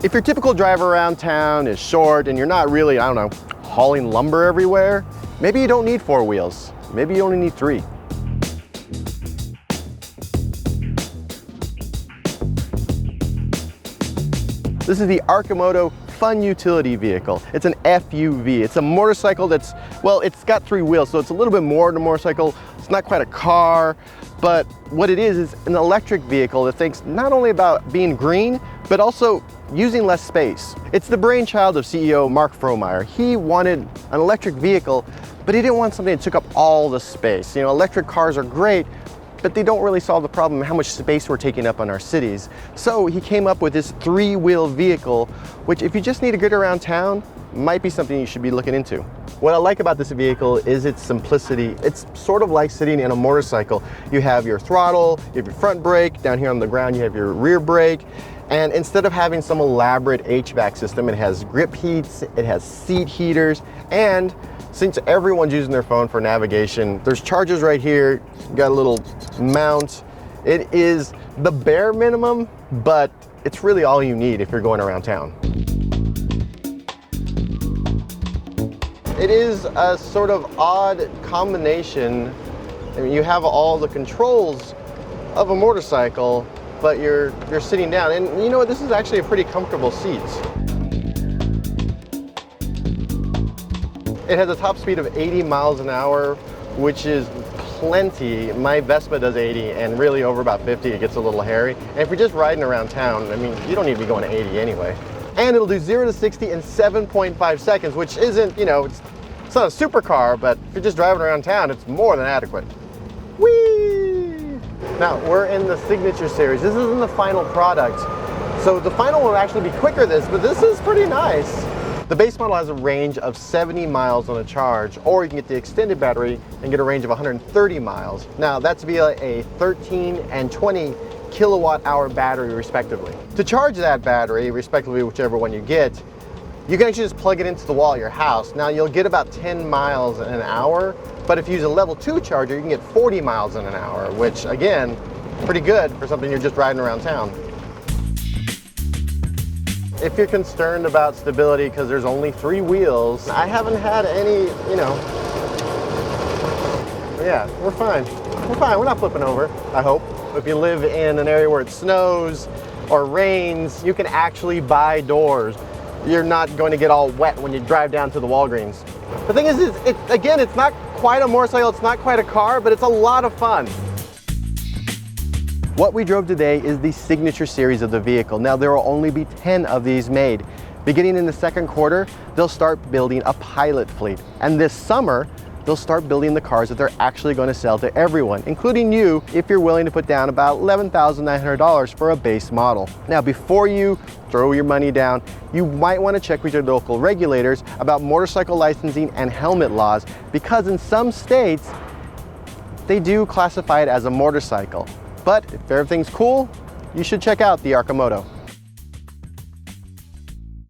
If your typical drive around town is short and you're not really, I don't know, hauling lumber everywhere, maybe you don't need 4 wheels. Maybe you only need 3. This is the Arcimoto Fun Utility Vehicle. It's an FUV. It's a motorcycle that's, well, it's got 3 wheels, so it's a little bit more than a motorcycle. It's not quite a car, but what it is an electric vehicle that thinks not only about being green, but also using less space. It's the brainchild of CEO Mark Frohmeyer. He wanted an electric vehicle, but he didn't want something that took up all the space. You know, electric cars are great, but they don't really solve the problem of how much space we're taking up in our cities. So he came up with this 3-wheel vehicle, which if you just need to get around town, might be something you should be looking into. What I like about this vehicle is its simplicity. It's sort of like sitting in a motorcycle. You have your throttle, you have your front brake, down here on the ground you have your rear brake, and instead of having some elaborate HVAC system, it has grip heats, it has seat heaters, and since everyone's using their phone for navigation, there's chargers right here, you got a little mount. It is the bare minimum, but it's really all you need if you're going around town. It is a sort of odd combination. I mean, you have all the controls of a motorcycle, but you're sitting down. And you know what, this is actually a pretty comfortable seat. It has a top speed of 80 miles an hour, which is plenty. My Vespa does 80, and really over about 50 it gets a little hairy. And if you're just riding around town, I mean, you don't need to be going to 80 anyway. And it'll do 0 to 60 in 7.5 seconds, which isn't, you know, it's not a supercar, but if you're just driving around town, it's more than adequate. Whee! Now, we're in the Signature Series. This isn't the final product. So the final will actually be quicker than this, but this is pretty nice. The base model has a range of 70 miles on a charge, or you can get the extended battery and get a range of 130 miles. Now, that's via a 13 and 20 kilowatt hour battery respectively. To charge that battery, respectively whichever one you get, you can actually just plug it into the wall of your house. Now you'll get about 10 miles an hour, but if you use a level 2 charger, you can get 40 miles in an hour, which again, pretty good for something you're just riding around town. If you're concerned about stability because there's only 3 wheels, I haven't had any, you know, yeah, we're fine. We're fine, we're not flipping over, I hope. If you live in an area where it snows or rains, you can actually buy doors. You're not going to get all wet when you drive down to the Walgreens. The thing is, again, it's not quite a motorcycle, it's not quite a car, but it's a lot of fun. What we drove today is the Signature Series of the vehicle. Now, there will only be 10 of these made. Beginning in the second quarter, they'll start building a pilot fleet. And this summer, they'll start building the cars that they're actually going to sell to everyone, including you, if you're willing to put down about $11,900 for a base model. Now, before you throw your money down, you might want to check with your local regulators about motorcycle licensing and helmet laws, because in some states, they do classify it as a motorcycle. But if everything's cool, you should check out the Arcimoto.